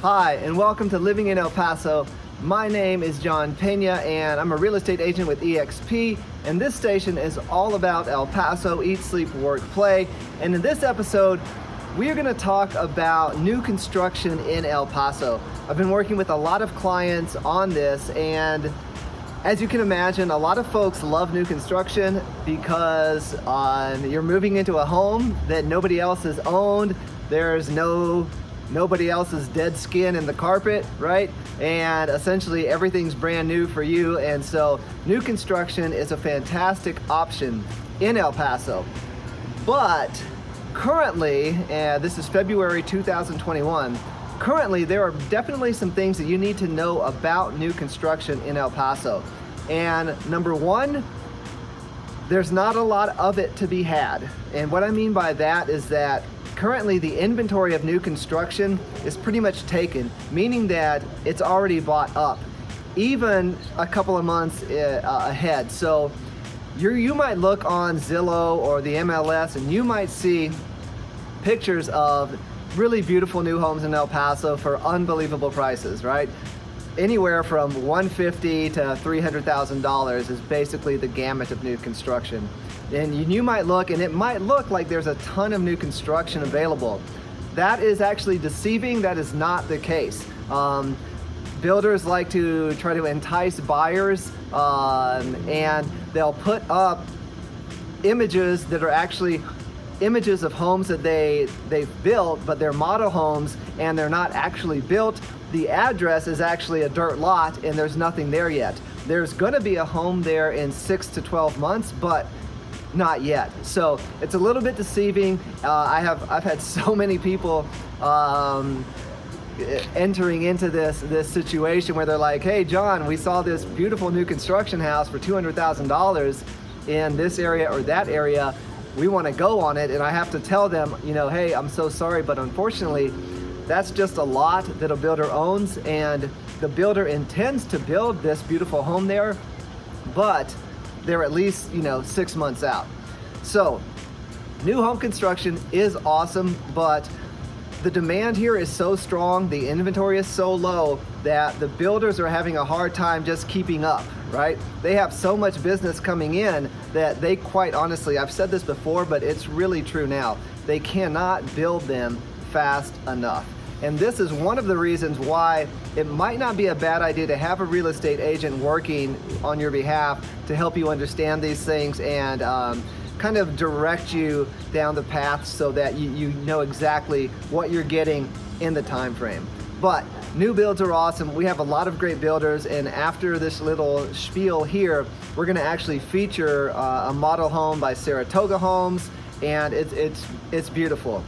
Hi, and welcome to Living in El Paso. My name is John Pena, and I'm a real estate agent with eXp, and this station is all about El Paso, eat, sleep, work, play. And in this episode, we are going to talk about new construction in El Paso. I've been working with a lot of clients on this, and as you can imagine, a lot of folks love new construction because you're moving into a home that nobody else has owned. There's nobody else's dead skin in the carpet, right? And essentially everything's brand new for you. And so new construction is a fantastic option in El Paso. But currently, this is February 2021, currently there are definitely some things that you need to know about new construction in El Paso. And number one, there's not a lot of it to be had. And what I mean by that is that currently the inventory of new construction is pretty much taken, meaning that it's already bought up, even a couple of months ahead. So you might look on Zillow or the MLS and you might see pictures of really beautiful new homes in El Paso for unbelievable prices, right? Anywhere from $150,000 to $300,000 is basically the gamut of new construction. And you might look, and it might look like there's a ton of new construction available. That is actually deceiving. That is not the case. Builders like to try to entice buyers, and they'll put up images that are actually images of homes that they've built, but they're model homes and they're not actually built. The address is actually a dirt lot and there's nothing there yet. There's gonna be a home there in 6 to 12 months, but not yet. So it's a little bit deceiving. I've had so many people entering into this situation where they're like, hey John, we saw this beautiful new construction house for $200,000 in this area or that area. We want to go on it. And I have to tell them, hey, I'm so sorry, but unfortunately that's just a lot that a builder owns, and the builder intends to build this beautiful home there, but they're at least 6 months out. So new home construction is awesome, but the demand here is so strong, the inventory is so low that the builders are having a hard time just keeping up, right? They have so much business coming in that they, quite honestly, I've said this before, but it's really true now, they cannot build them fast enough. And this is one of the reasons why it might not be a bad idea to have a real estate agent working on your behalf to help you understand these things and kind of direct you down the path so that you know exactly what you're getting in the time frame. But new builds are awesome. We have a lot of great builders, and after this little spiel here, we're gonna actually feature a model home by Saratoga Homes, and it's beautiful.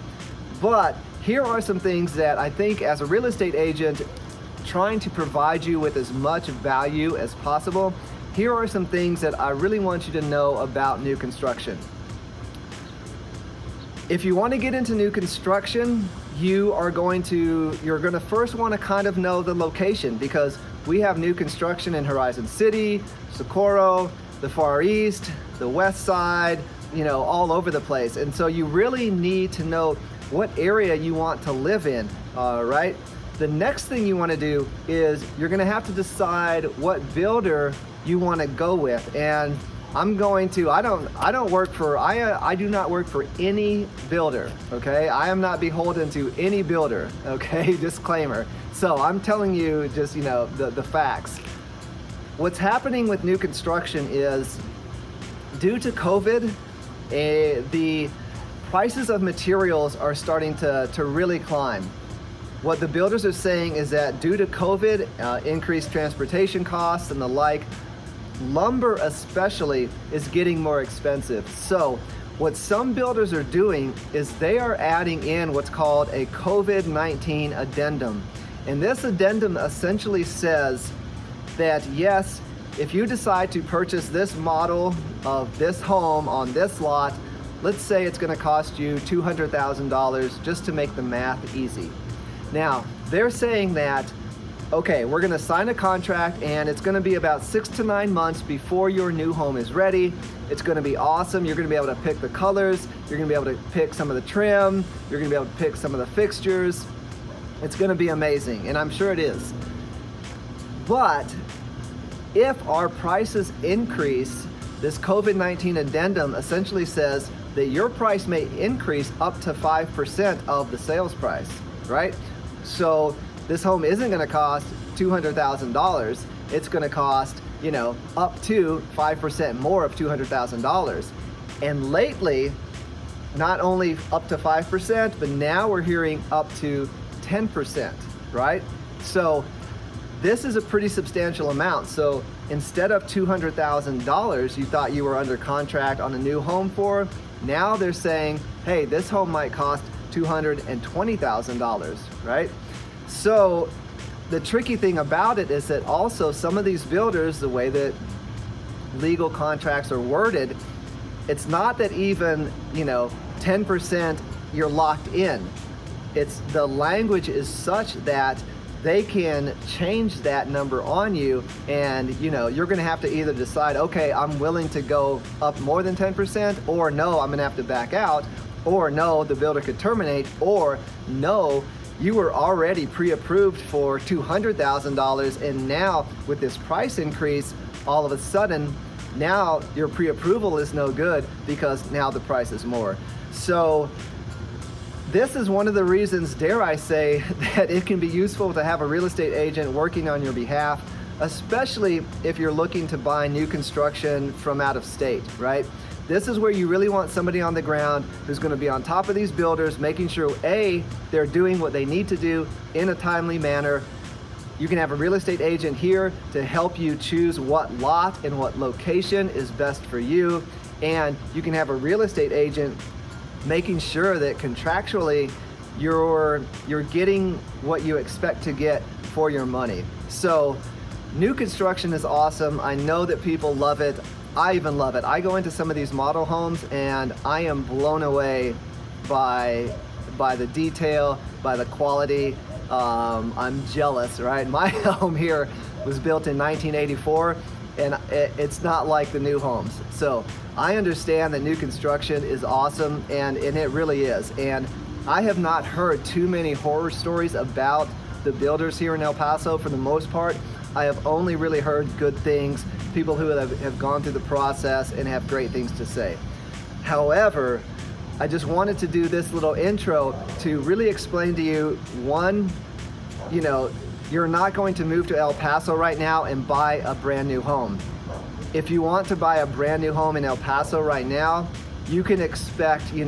But here are some things that I think, as a real estate agent trying to provide you with as much value as possible, here are some things that I really want you to know about new construction. If you want to get into new construction, you're going to first want to kind of know the location, because we have new construction in Horizon City, Socorro, the Far East, the West Side, all over the place. And so you really need to know what area you want to live in, right? The next thing you want to do is you're going to have to decide what builder you want to go with. And I do not work for any builder, okay? I am not beholden to any builder, okay? Disclaimer. So I'm telling you just, the facts. What's happening with new construction is, due to COVID, the prices of materials are starting to really climb. What the builders are saying is that due to COVID, increased transportation costs and the like, lumber especially is getting more expensive. So what some builders are doing is they are adding in what's called a COVID-19 addendum. And this addendum essentially says that yes, if you decide to purchase this model of this home on this lot, let's say it's going to cost you $200,000, just to make the math easy. Now, they're saying that, okay, we're going to sign a contract and it's going to be about 6 to 9 months before your new home is ready. It's going to be awesome. You're going to be able to pick the colors. You're going to be able to pick some of the trim. You're going to be able to pick some of the fixtures. It's going to be amazing, and I'm sure it is. But if our prices increase, this COVID-19 addendum essentially says that your price may increase up to 5% of the sales price, right? So this home isn't going to cost $200,000. It's going to cost, up to 5% more of $200,000. And lately, not only up to 5%, but now we're hearing up to 10%, right? So this is a pretty substantial amount. So instead of $200,000 you thought you were under contract on a new home for, now they're saying, hey, this home might cost $220,000, right? So the tricky thing about it is that also some of these builders, the way that legal contracts are worded, it's not that even, 10% you're locked in. It's the language is such that they can change that number on you, and you're going to have to either decide, okay, I'm willing to go up more than 10%, or no, I'm going to have to back out, or no, the builder could terminate, or no, you were already pre-approved for $200,000, and now with this price increase, all of a sudden, now your pre-approval is no good because now the price is more. So this is one of the reasons, dare I say, that it can be useful to have a real estate agent working on your behalf, especially if you're looking to buy new construction from out of state, right? This is where you really want somebody on the ground who's going to be on top of these builders, making sure, A, they're doing what they need to do in a timely manner. You can have a real estate agent here to help you choose what lot and what location is best for you. And you can have a real estate agent making sure that contractually you're getting what you expect to get for your money. So new construction is awesome. I know that people love it. I even love it. I go into some of these model homes and I am blown away by the detail, by the quality. I'm jealous, right? My home here was built in 1984 and it's not like the new homes. So I understand that new construction is awesome, and it really is. And I have not heard too many horror stories about the builders here in El Paso. For the most part, I have only really heard good things, people who have gone through the process and have great things to say. However, I just wanted to do this little intro to really explain to you, one, you're not going to move to El Paso right now and buy a brand new home. If you want to buy a brand new home in El Paso right now, you can expect, 6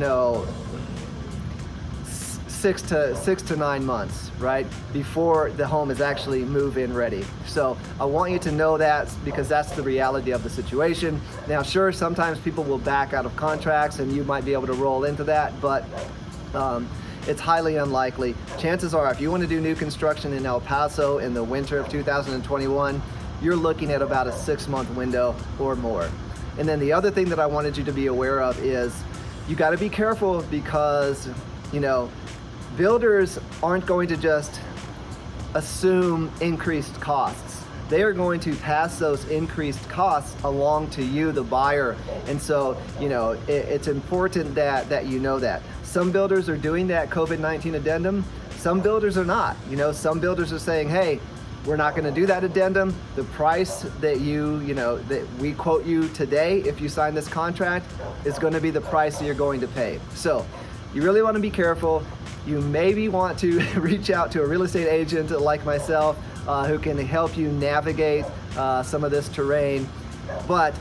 to 9 months, right, before the home is actually move-in ready. So I want you to know that, because that's the reality of the situation. Now, sure, sometimes people will back out of contracts and you might be able to roll into that, but it's highly unlikely. Chances are, if you want to do new construction in El Paso in the winter of 2021, you're looking at about a 6-month window or more. And then the other thing that I wanted you to be aware of is you got to be careful, because builders aren't going to just assume increased costs. They are going to pass those increased costs along to you, the buyer. And so, it's important that you know that. Some builders are doing that COVID-19 addendum. Some builders are not. Some builders are saying, hey, we're not going to do that addendum. The price that that we quote you today, if you sign this contract, is going to be the price that you're going to pay. So you really want to be careful. You maybe want to reach out to a real estate agent like myself who can help you navigate some of this terrain. But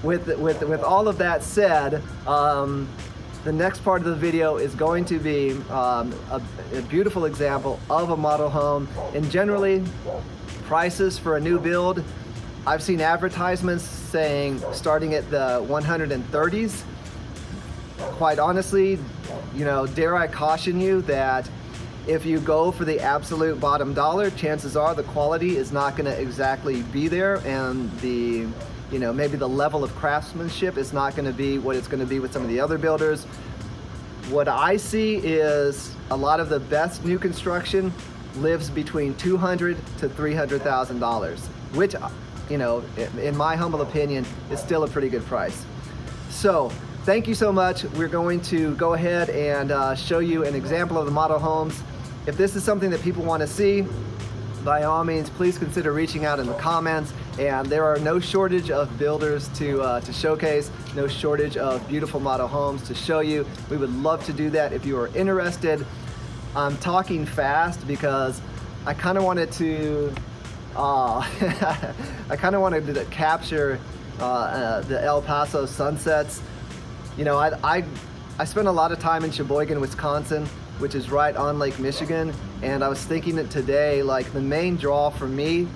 with all of that said, the next part of the video is going to be a beautiful example of a model home. And generally, prices for a new build, I've seen advertisements saying starting at the 130s. Quite honestly, dare I caution you that if you go for the absolute bottom dollar, chances are the quality is not going to exactly be there, and the maybe the level of craftsmanship is not going to be what it's going to be with some of the other builders. What I see is a lot of the best new construction lives between $200,000 to $300,000, which, in my humble opinion, is still a pretty good price. So thank you so much. We're going to go ahead and show you an example of the model homes. If this is something that people want to see, by all means, please consider reaching out in the comments. And there are no shortage of builders to showcase, no shortage of beautiful model homes to show you. We would love to do that if you are interested. I'm talking fast because I kind of wanted to capture the El Paso sunsets. You know, I spent a lot of time in Sheboygan, Wisconsin, which is right on Lake Michigan, and I was thinking that today, like, the main draw for me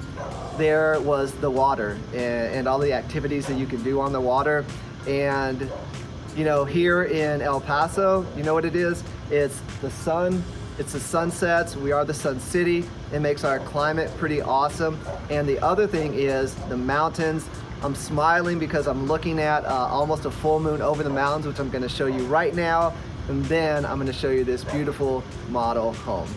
there was the water and all the activities that you can do on the water. And you know, here in El Paso, you know what it is? It's the sun, it's the sunsets. We are the Sun City. It makes our climate pretty awesome. And the other thing is the mountains. I'm smiling because I'm looking at almost a full moon over the mountains, which I'm going to show you right now. And then I'm going to show you this beautiful model home.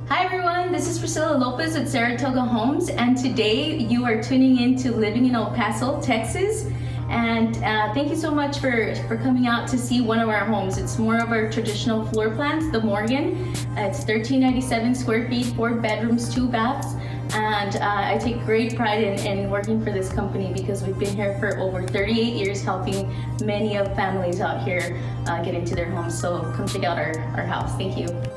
Hi everyone, this is Priscilla Lopez at Saratoga Homes, and today you are tuning in to Living in El Paso, Texas. And thank you so much for coming out to see one of our homes. It's more of our traditional floor plans, the Morgan. It's 1397 square feet, 4 bedrooms, 2 baths. And I take great pride in working for this company because we've been here for over 38 years helping many of families out here get into their homes. So come check out our house. Thank you.